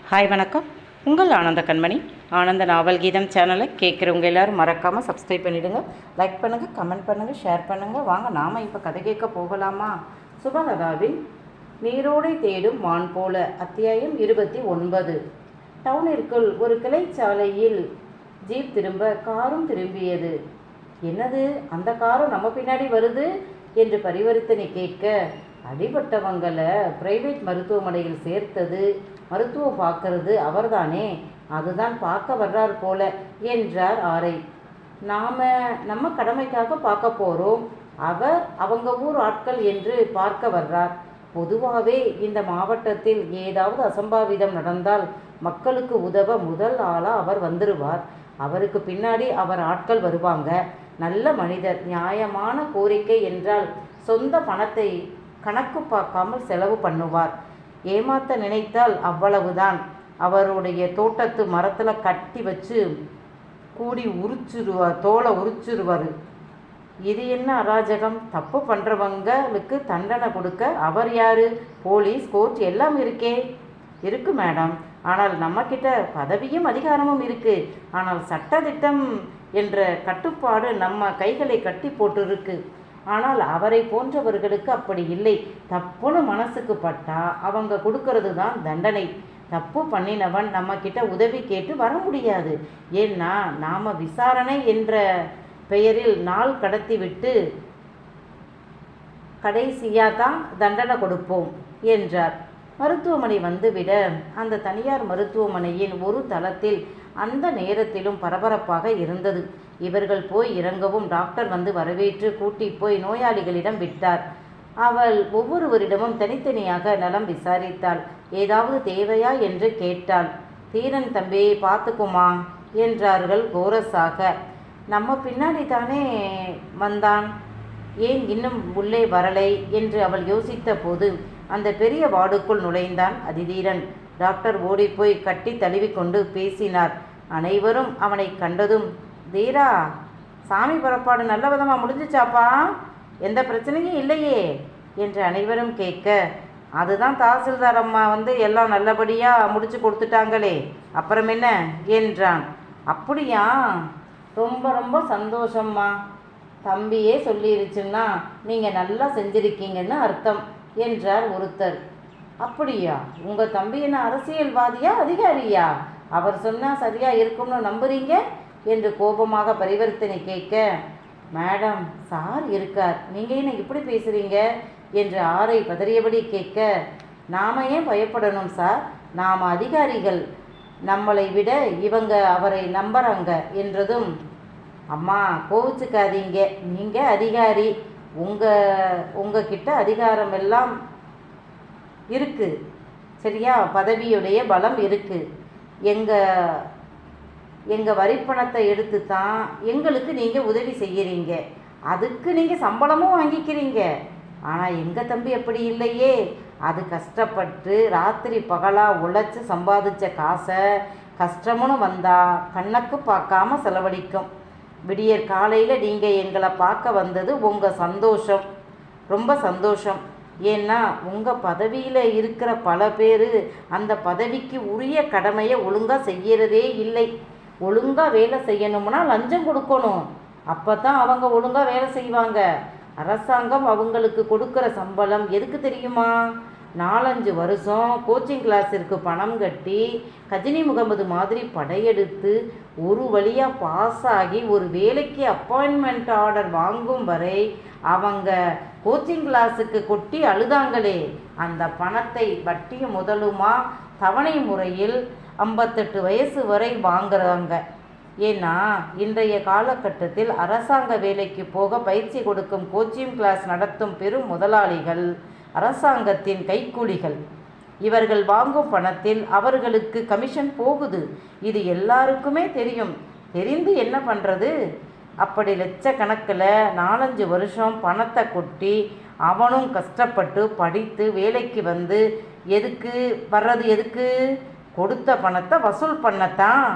Hi வணக்கம். உங்கள் ஆனந்த கண்மணி. ஆனந்த நாவல் கீதம் சேனலை கேட்குறவங்க எல்லோரும் மறக்காமல் சப்ஸ்கிரைப் பண்ணிவிடுங்க. லைக் பண்ணுங்கள், கமெண்ட் பண்ணுங்கள், ஷேர் பண்ணுங்கள். வாங்க நாம் இப்போ கதை கேட்க போகலாமா? சுபலதாவின் நீரோடை தேடும் மான் போல, அத்தியாயம் 29. டவுனிற்குள் ஒரு கிளைச்சாலையில் ஜீப் திரும்ப காரும் திரும்பியது. என்னது, அந்த காரும் நம்ம பின்னாடி வருது என்று பரிவர்த்தனை கேட்க, அடிபட்டவங்களை பிரைவேட் மருத்துவமனையில் சேர்த்தது, மருத்துவம் பார்க்கறது அவர்தானே, அதுதான் பார்க்க வர்றார் போல என்றார் ஆரை. நம்ம கடமைக்காக பார்க்க போகிறோம், அவங்க ஊர் ஆட்கள் என்று பார்க்க வர்றார். பொதுவாகவே இந்த மாவட்டத்தில் ஏதாவது அசம்பாவிதம் நடந்தால் மக்களுக்கு உதவ முதல் ஆளாக அவர் வந்துடுவார். அவருக்கு பின்னாடி அவர் ஆட்கள் வருவாங்க. நல்ல மனிதர். நியாயமான கோரிக்கை என்றால் சொந்த பணத்தை கணக்கு பார்க்காமல் செலவு பண்ணுவார். ஏமாத்த நினைத்தால் அவ்வளவுதான். அவருடைய தோட்டத்து மரத்தில் கட்டி வச்சு கூடி உரிச்சிருவார், தோலை உரிச்சிருவார். இது என்ன அராஜகம்? தப்பு பண்ணுறவங்களுக்கு தண்டனை கொடுக்க அவர் யார்? போலீஸ், கோர்ட் எல்லாம் இருக்கே. இருக்கு மேடம், ஆனால் நம்மக்கிட்ட பதவியும் அதிகாரமும் இருக்குது. ஆனால் சட்டத்திட்டம் என்ற கட்டுப்பாடு நம்ம கைகளை கட்டி போட்டிருக்கு. ஆனால் அவரை போன்றவர்களுக்கு அப்படி இல்லை. தப்புன்னு மனசுக்கு பட்டா அவங்க கொடுக்கறது தான் தண்டனை. தப்பு பண்ணினவன் நம்மக்கிட்ட உதவி கேட்டு வர முடியாது. ஏன்னா நாம் விசாரணை என்ற பெயரில் நாள் கடத்தி விட்டு கடைசியாக தான் தண்டனை கொடுப்போம் என்றார். மருத்துவமனை வந்துவிட அந்த தனியார் மருத்துவமனையின் ஒரு தளத்தில் அந்த நேரத்திலும் பரபரப்பாக இருந்தது. இவர்கள் போய் இறங்கவும் டாக்டர் வந்து வரவேற்று கூட்டி போய் நோயாளிகளிடம் விட்டார். அவள் ஒவ்வொருவரிடமும் தனித்தனியாக நலம் விசாரித்தாள். ஏதாவது தேவையா என்று கேட்டாள். தீரன் தம்பியை பார்த்துக்குமா என்றார்கள் கோரஸாக. நம்ம பின்னாடி தானே வந்தான், ஏன் இன்னும் உள்ளே வரலை என்று அவள் யோசித்த போது அந்த பெரிய வார்டுக்குள் நுழைந்தான் அதிதீரன். டாக்டர் ஓடிப்போய் கட்டி தழுவிக்கொண்டு பேசினார். அனைவரும் அவனை கண்டதும், தீரா, சாமி புறப்பாடு நல்ல விதமாக முடிஞ்சிச்சாப்பா, எந்த பிரச்சனையும் இல்லையே என்று அனைவரும் கேட்க, அதுதான் தாசில்தார் அம்மா வந்து எல்லாம் நல்லபடியாக முடிச்சு கொடுத்துட்டாங்களே, அப்புறம் என்ன என்றான். அப்படியா, ரொம்ப ரொம்ப சந்தோஷம்மா. தம்பியே சொல்லிருச்சுன்னா நீங்கள் நல்லா செஞ்சிருக்கீங்கன்னு அர்த்தம் என்றார் ஒருத்தர். அப்படியா, உங்கள் தம்பி என்ன அரசியல்வாதியா அதிகாரியா? அவர் சொன்னால் சரியாக இருக்கும்னு நம்புறீங்க என்று கோபமாக பரிவர்த்தனை கேட்க, மேடம், சார் இருக்கார், நீங்கள் என்ன இப்படி பேசுகிறீங்க என்று ஆரை பதறியபடி கேட்க, நாம் ஏன் பயப்படணும் சார், நாம் அதிகாரிகள், நம்மளை விட இவங்க அவரை நம்புறாங்க என்றதும், அம்மா கோவிச்சுக்காதீங்க, நீங்கள் அதிகாரி, உங்ககிட்ட அதிகாரம் எல்லாம் இருக்குது சரியா, பதவியுடைய பலம் இருக்குது. எங்கள் வரிப்பணத்தை எடுத்து தான் எங்களுக்கு நீங்கள் உதவி செய்கிறீங்க, அதுக்கு நீங்கள் சம்பளமும் வாங்கிக்கிறீங்க. ஆனால் எங்கள் தம்பி அப்படி இல்லையே, அது கஷ்டப்பட்டு ராத்திரி பகலாக உழைச்சி சம்பாதிச்ச காசை கஷ்டமுன்னு வந்தால் கண்ணுக்கு பார்க்காம செலவழிக்கும். விடியற் காலையில் நீங்கள் எங்களை பார்க்க வந்தது உங்கள் சந்தோஷம், ரொம்ப சந்தோஷம். ஏன்னா உங்கள் பதவியில் இருக்கிற பல பேர் அந்த பதவிக்கு உரிய கடமையை ஒழுங்காக செய்கிறதே இல்லை. ஒழுங்காக வேலை செய்யணும்னா லஞ்சம் கொடுக்கணும், அப்போ தான் அவங்க ஒழுங்காக வேலை செய்வாங்க. அரசாங்கம் அவங்களுக்கு கொடுக்குற சம்பளம் எதுக்கு தெரியுமா? 4-5 வருஷம் கோச்சிங் கிளாஸிற்கு பணம் கட்டி கஜினி முகமது மாதிரி படையெடுத்து ஒரு வழியாக பாஸ் ஆகி ஒரு வேலைக்கு அப்பாயின்மெண்ட் ஆர்டர் வாங்கும் வரை அவங்க கோச்சிங் கிளாஸுக்கு கொட்டி அழுதாங்களே, அந்த பணத்தை வட்டியும் முதலுமா தவணை முறையில் 58 வயசு வரை வாங்குறாங்க. ஏன்னா இன்றைய காலகட்டத்தில் அரசாங்க வேலைக்கு போக பயிற்சி கொடுக்கும் கோச்சிங் கிளாஸ் நடத்தும் பெரும் முதலாளிகள் அரசாங்கத்தின் கைக்கூலிகள். இவர்கள் வாங்கும் பணத்தில் அவர்களுக்கு கமிஷன் போகுது. இது எல்லாருக்குமே தெரியும். தெரிந்து என்ன பண்ணுறது? அப்படி லட்சக்கணக்கில் 4-5 வருஷம் பணத்தை கொட்டி அவனும் கஷ்டப்பட்டு படித்து வேலைக்கு வந்து எதுக்கு கொடுத்த பணத்தை வசூல் பண்ணத்தான்.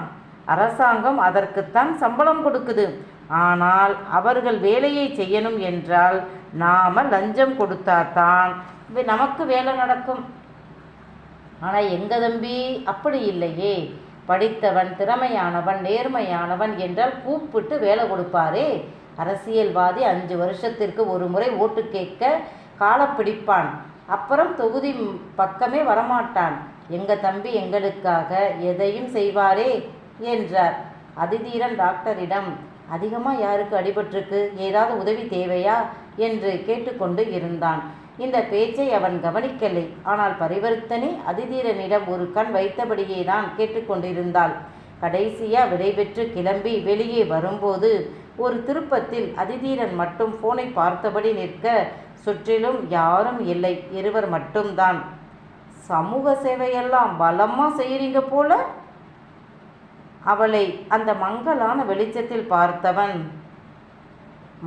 அரசாங்கம் அதற்குத்தான் சம்பளம் கொடுக்குது. ஆனால் அவர்கள் வேலையை செய்யணும் என்றால் நாம் லஞ்சம் கொடுத்தாதான் நமக்கு வேலை நடக்கும். ஆனால் எங்கள் தம்பி அப்படி இல்லையே, படித்தவன், திறமையானவன், நேர்மையானவன் என்றால் கூப்பிட்டு வேலை கொடுப்பாரே. அரசியல்வாதி 5 வருஷத்திற்கு ஒரு முறை ஓட்டு கேட்க காலப்பிடிப்பான், அப்புறம் தொகுதி பக்கமே வரமாட்டான். எங்கள் தம்பி எங்களுக்காக எதையும் செய்வாரே என்றார். அதிதீரன் டாக்டரிடம், அதிகமாக யாருக்கு அடிபட்டிருக்கு, ஏதாவது உதவி தேவையா என்று கேட்டுக்கொண்டு இருந்தான். இந்த பேச்சை அவன் கவனிக்கலை. ஆனால் பரிவர்த்தனை அதிதீரனிடம் ஒரு கண் வைத்தபடியே தான் கேட்டுக்கொண்டிருந்தாள். கடைசியா விடைபெற்று கிளம்பி வெளியே வரும்போது ஒரு திருப்பத்தில் அதிதீரன் மட்டும் போனை பார்த்தபடி நிற்க, சுற்றிலும் யாரும் இல்லை, இருவர் மட்டும்தான். சமூக சேவையெல்லாம் பலமா செய்கிறீங்க போல. அவளை அந்த மங்கலான வெளிச்சத்தில் பார்த்தவன்,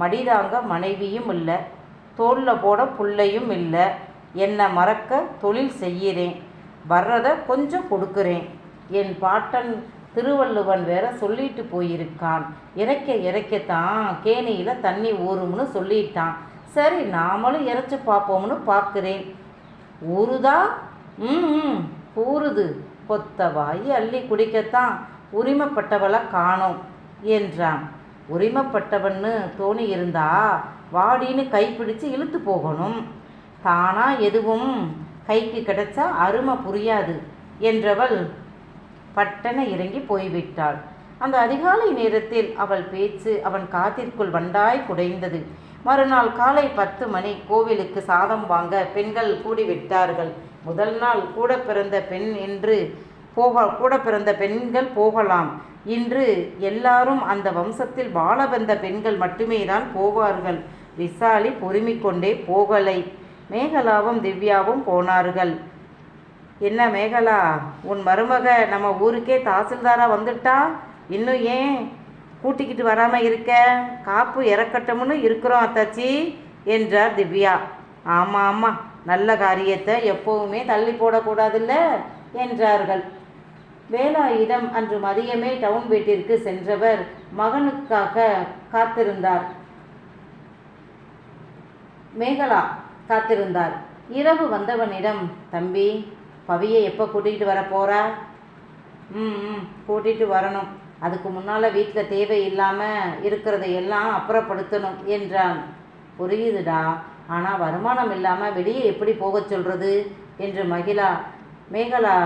மடிதாங்க மனைவியும் இல்லை, தோளில் போட புள்ளையும் இல்லை, என்னை மறக்க தொழில் செய்கிறேன், வர்றதை கொஞ்சம் கொடுக்குறேன். என் பாட்டன் திருவள்ளுவன் வேற சொல்லிட்டு போயிருக்கான், இறைக்க இறைக்கத்தான் கேணியில் தண்ணி ஊறும்னு சொல்லிட்டான். சரி, நாமளும் இறைச்சி பார்ப்போம்னு பார்க்குறேன். ஊறுதா? ஊறுது. கொத்த வாய் அள்ளி குடிக்கத்தான் உரிமைப்பட்டவளை காணோம் என்றான். உரிமைப்பட்டவன்னு தோணி இருந்தா வாடின்னு கைப்பிடிச்சு இழுத்து போகணும். தானா எதுவும் கைக்கு கிடைச்சா அருமை புரியாது என்றவள் பட்டன இறங்கி போய்விட்டாள். அந்த அதிகாலை நேரத்தில் அவள் பேச்சு அவன் காத்திற்குள் வண்டாய் குடைந்தது. மறுநாள் காலை 10 மணி கோவிலுக்கு சாதம் வாங்க பெண்கள் கூடிவிட்டார்கள். முதல் நாள் கூட பிறந்த பெண்கள் போகலாம். இன்று எல்லாரும் அந்த வம்சத்தில் வாழ வந்த பெண்கள் மட்டுமே தான் போவார்கள். விசாலி பொறுமிக்கொண்டே போகலை. மேகலாவும் திவ்யாவும் போனார்கள். என்ன மேகலா, உன் மருமக நம்ம ஊருக்கே தாசில்தாராக வந்துட்டா, இன்னும் ஏன் கூட்டிக்கிட்டு வராமல் இருக்க? காப்பு இறக்கட்டம்னு இருக்கிறோம் அத்தாச்சி என்றார் திவ்யா. ஆமாம் ஆமாம், நல்ல காரியத்தை எப்போவுமே தள்ளி போடக்கூடாதுல்ல என்றார்கள். வேலாயுதம் அன்று மதியமே டவுன் வீட்டிற்கு சென்றவர் மகனுக்காக காத்திருந்தார். மேகலா காத்திருந்தார். இரவு வந்தவனிடம், தம்பி, பவியை எப்போ கூட்டிகிட்டு வர போகிறா? கூட்டிகிட்டு வரணும். அதுக்கு முன்னால் வீட்டில் தேவையில்லாமல் இருக்கிறதையெல்லாம் அப்புறப்படுத்தணும் என்றான். புரியுதுடா, ஆனால் வருமானம் இல்லாமல் வெளியே எப்படி போக சொல்கிறது என்று மேகலா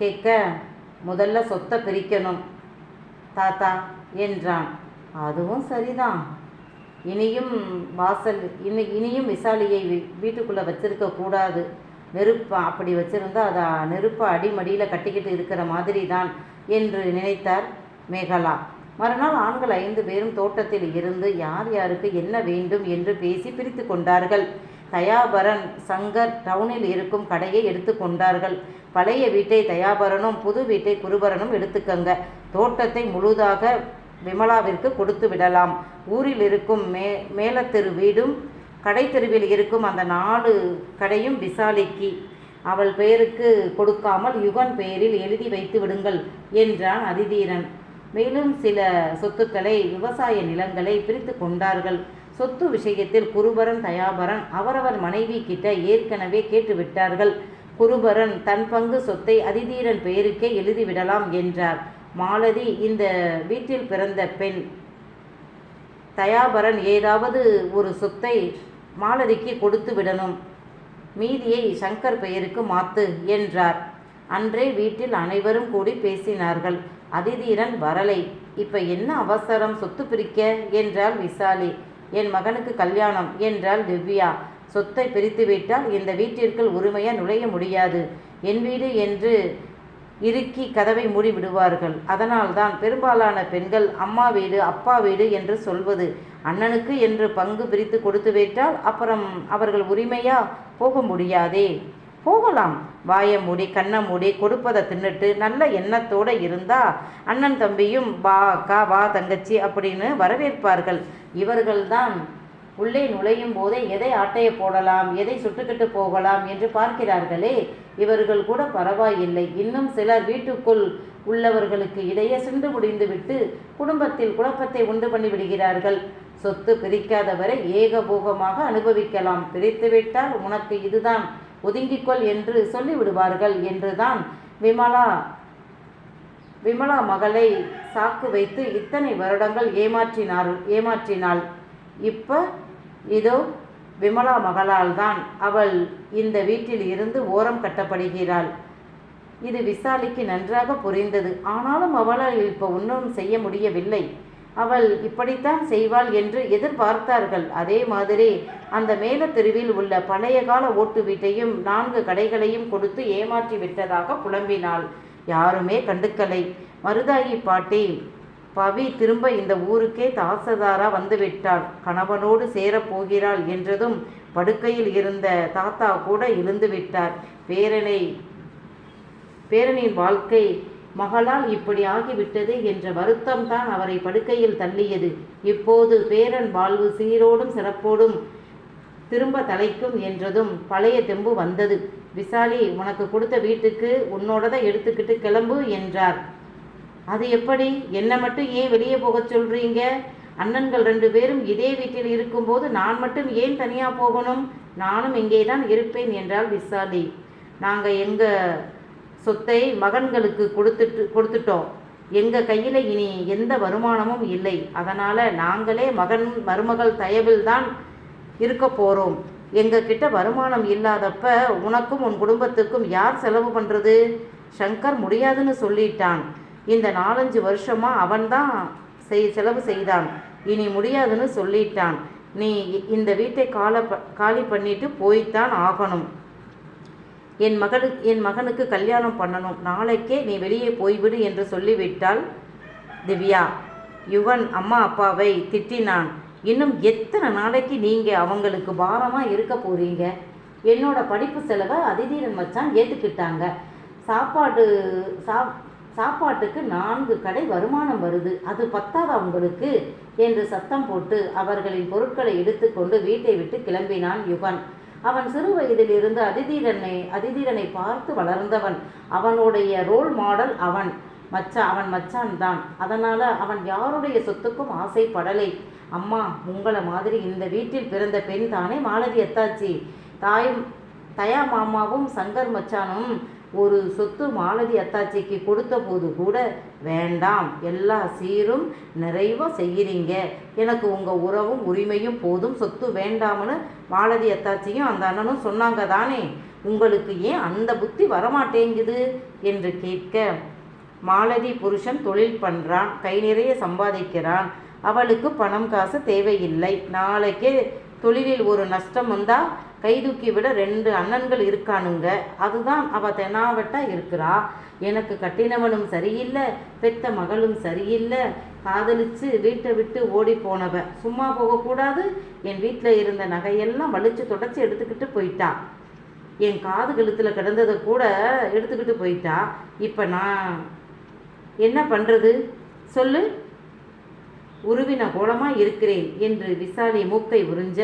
கேட்க, முதல்ல சொத்தை பிரிக்கணும் தாத்தா என்றான். அதுவும் சரிதான். இனியும் விசாலியை வீட்டுக்குள்ளே வச்சிருக்க கூடாது. அப்படி வச்சிருந்தா அதை நெருப்பை அடிமடியில் கட்டிக்கிட்டு இருக்கிற மாதிரி தான் என்று நினைத்தார் மேகலா. மறுநாள் ஆண்கள் 5 பேரும் தோட்டத்தில் இருந்து யார் யாருக்கு என்ன வேண்டும் என்று பேசி பிரித்து கொண்டார்கள். தயாபரன் சங்கர் டவுனில் இருக்கும் கடையை எடுத்து கொண்டார்கள். பழைய வீட்டை தயாபரனும் புது வீட்டை குருபரனும் எடுத்துக்கங்க. தோட்டத்தை முழுதாக விமலாவிற்கு கொடுத்து விடலாம். ஊரில் இருக்கும் மேலத்தெரு வீடும் கடை தெருவில் இருக்கும் அந்த 4 கடையும் விசாலிக்கு. அவள் பெயருக்கு கொடுக்காமல் யுகன் பெயரில் எழுதி வைத்து விடுங்கள் என்றான் அதிதீரன். மேலும் சில சொத்துக்களை, விவசாய நிலங்களை பிரித்து கொண்டார்கள். சொத்து விஷயத்தில் குருபரன் தயாபரன் அவரவர் மனைவி கிட்ட ஏற்கனவே கேட்டுவிட்டார்கள். குருபரன் தன் பங்கு சொத்தை அதிதீரன் பெயருக்கே எழுதிவிடலாம் என்றார். மாலதி இந்த வீட்டில் பிறந்த பெண். தயாபரன் ஏதாவது ஒரு சொத்தை மாலதிக்கு கொடுத்து விடணும், மீதியை சங்கர் பெயருக்கு மாத்து என்றார். அன்றே வீட்டில் அனைவரும் கூடி பேசினார்கள். அதிதீரன் வரலை. இப்ப என்ன அவசரம் சொத்து பிரிக்க என்றாள் விசாலி. என் மகனுக்கு கல்யாணம் என்றாள் திவ்யா. சொத்தை பிரித்துவிட்டால் இந்த வீட்டிற்குள் உரிமையாக நுழைய முடியாது. என் வீடு என்று இறுக்கி கதவை மூடி விடுவார்கள். அதனால்தான் பெரும்பாலான பெண்கள் அம்மா வீடு அப்பா வீடு என்று சொல்வது. அண்ணனுக்கு என்று பங்கு பிரித்து கொடுத்து விட்டால் அப்புறம் அவர்கள் உரிமையா போக முடியாதே. போகலாம். வாயை மூடி கண்ணை மூடி கொடுப்பதை தின்னுட்டு நல்ல எண்ணத்தோடு இருந்தா அண்ணன் தம்பியும் வா அக்கா, வா தங்கச்சி அப்படின்னு வரவேற்பார்கள். இவர்கள்தான் உள்ளே நுழையும் போதே எதை ஆட்டைய போடலாம், எதை சுட்டுக்கிட்டு போகலாம் என்று பார்க்கிறார்களே. இவர்கள் கூட பரவாயில்லை. இன்னும் சிலர் வீட்டுக்குள் உள்ளவர்களுக்கு இடையே சிண்டு முடிந்துவிட்டு குடும்பத்தில் குழப்பத்தை உண்டு பண்ணி விடுகிறார்கள். சொத்து பிரிக்காதவரை ஏகபோகமாக அனுபவிக்கலாம். பிரித்துவிட்டால் உனக்கு இதுதான் ஒதுங்கிக்கொள் என்று சொல்லிவிடுவார்கள் என்றுதான் விமலா மகளை சாக்கு வைத்து இத்தனை வருடங்கள் ஏமாற்றினாள். இதோ விமலா மகளால் தான் அவள் இந்த வீட்டில் இருந்து ஓரம் கட்டப்படுகிறாள். இது விசாலிக்கு நன்றாக புரிந்தது. ஆனாலும் அவளால் இப்போ ஒன்றும் செய்ய முடியவில்லை. அவள் இப்படித்தான் செய்வாள் என்று எதிர்பார்த்தார்கள். அதே மாதிரி அந்த மேல தெருவில் உள்ள பழைய கால ஓட்டு வீட்டையும் 4 கடைகளையும் கொடுத்து ஏமாற்றி விட்டதாக புலம்பினாள். யாருமே கண்டுக்கலை. மருதாயி பாட்டி பவி திரும்ப இந்த ஊருக்கே தாசதாரா வந்துவிட்டாள். கணவனோடு சேரப்போகிறாள் என்றதும் படுக்கையில் இருந்த தாத்தா கூட எழுந்து விட்டார். பேரனின் வாழ்க்கை மகளால் இப்படி ஆகிவிட்டது என்ற வருத்தம் தான் அவரை படுக்கையில் தள்ளியது. இப்போது பேரன் வாழ்வு சீரோடும் சிறப்போடும் திரும்ப தலைக்கும் என்றதும் பழைய தெம்பு வந்தது. விசாலி, உனக்கு கொடுத்த வீட்டுக்கு உன்னோடதை எடுத்துக்கிட்டு கிளம்பு என்றார். அது எப்படி? என்னை மட்டும் ஏன் வெளியே போகச் சொல்றீங்க? அண்ணன்கள் 2 பேரும் இதே வீட்டில் இருக்கும்போது நான் மட்டும் ஏன் தனியாக போகணும்? நானும் இங்கே தான் இருப்பேன் என்றாள் விசாலி. நாங்கள் எங்கள் சொத்தை மகன்களுக்கு கொடுத்துட்டோம். எங்கள் கையில் இனி எந்த வருமானமும் இல்லை. அதனால் நாங்களே மருமகள் தயவில் தான் இருக்க போகிறோம். எங்ககிட்ட வருமானம் இல்லாதப்ப உனக்கும் உன் குடும்பத்துக்கும் யார் செலவு பண்ணுறது? சங்கர் முடியாதுன்னு சொல்லிட்டான். இந்த 4-5 வருஷமாக அவன்தான் செலவு செய்தான். இனி முடியாதுன்னு சொல்லிட்டான். நீ இந்த வீட்டை காலி பண்ணிட்டு போய்த்தான் ஆகணும். என் மகனுக்கு கல்யாணம் பண்ணணும். நாளைக்கே நீ வெளியே போய்விடு என்று சொல்லிவிட்டாள் திவ்யா. யுவன் அம்மா அப்பாவை திட்டினான். இன்னும் எத்தனை நாளைக்கு நீங்கள் அவங்களுக்கு பாரமாக இருக்க போகிறீங்க? என்னோட படிப்பு செலவை அதிதீரன் மச்சான் ஏற்றுக்கிட்டாங்க. சாப்பாட்டுக்கு 4 கடை வருமானம் வருது. அது பத்தாதா உங்களுக்கு என்று சத்தம் போட்டு அவர்களின் பொருட்களை எடுத்துக்கொண்டு வீட்டை விட்டு கிளம்பினான் யுவன். அவன் சிறு வயதிலிருந்து அதிதீரனை பார்த்து வளர்ந்தவன். அவனுடைய ரோல் மாடல் அவன் மச்சான் தான். அதனால் அவன் யாருடைய சொத்துக்கும் ஆசைப்படலை. அம்மா, உங்களை மாதிரி இந்த வீட்டில் பிறந்த பெண் தானே மாலதி அத்தாச்சி. தயா மாமாவும் சங்கர் மச்சானும் ஒரு சொத்து மாலதி அத்தாச்சிக்கு கொடுத்த போது கூட வேண்டாம், எல்லா சீரும் நிறைவாக செய்கிறீங்க, எனக்கு உங்கள் உறவும் உரிமையும் போதும், சொத்து வேண்டாம்னு மாலதி அத்தாச்சியும் அந்த அண்ணனும் சொன்னாங்க தானே. உங்களுக்கு ஏன் அந்த புத்தி வரமாட்டேங்குது என்று கேட்க, மாலதி புருஷன் தொழில் பண்ணுறான், கை நிறைய சம்பாதிக்கிறான், அவளுக்கு பணம் காசு தேவையில்லை. நாளைக்கே தொழிலில் ஒரு நஷ்டம் வந்தால் கைதூக்கி விட 2 அண்ணன்கள் இருக்கானுங்க. அதுதான் அவள் தெனாவட்டா இருக்கிறா. எனக்கு கட்டினவனும் சரியில்லை, பெத்த மகளும் சரியில்லை, காதலிச்சு வீட்டை விட்டு ஓடி போனவ சும்மா போகக்கூடாது. என் வீட்டில் இருந்த நகையெல்லாம் வலிச்சு தொடச்சி எடுத்துக்கிட்டு போயிட்டா. என் காது கழுத்தில் கிடந்ததை கூட எடுத்துக்கிட்டு போயிட்டா. இப்போ நான் என்ன பண்ணுறது சொல்லு? உருவின கோலமாக இருக்கிறேன் என்று விசாலி மூக்கை உறிஞ்ச,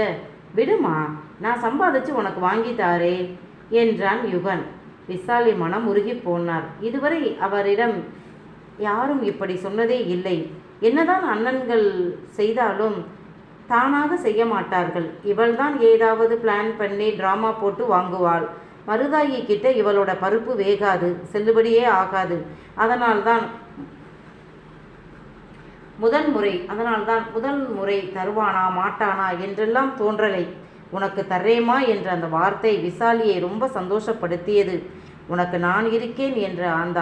விடுமா, நான் சம்பாதிச்சு உனக்கு வாங்கி தாரேன் என்றான் யுகன். விசாலி மனம் உருகி போனார். இதுவரை அவரிடம் யாரும் இப்படி சொன்னதே இல்லை. என்னதான் அண்ணன்கள் செய்தாலும் தானாக செய்ய மாட்டார்கள். இவள்தான் ஏதாவது பிளான் பண்ணி ட்ராமா போட்டு வாங்குவாள். மருதாயி கிட்ட இவளோட பருப்பு வேகாது, செல்லுபடியே ஆகாது. அதனால்தான் முதல் முறை தருவானா மாட்டானா என்றெல்லாம் தோன்றலை. உனக்கு தர்றேமா என்ற அந்த வார்த்தை விசாலியை ரொம்ப சந்தோஷப்படுத்தியது. உனக்கு நான் இருக்கேன் என்ற அந்த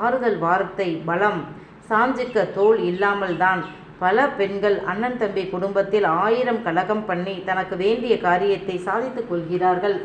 ஆறுதல் வார்த்தை பலம். சாஞ்சிக்க தோல் இல்லாமல் தான் பல பெண்கள் அண்ணன் தம்பி குடும்பத்தில் 1000 கலகம் பண்ணி தனக்கு வேண்டிய காரியத்தை சாதித்து கொள்கிறார்கள்.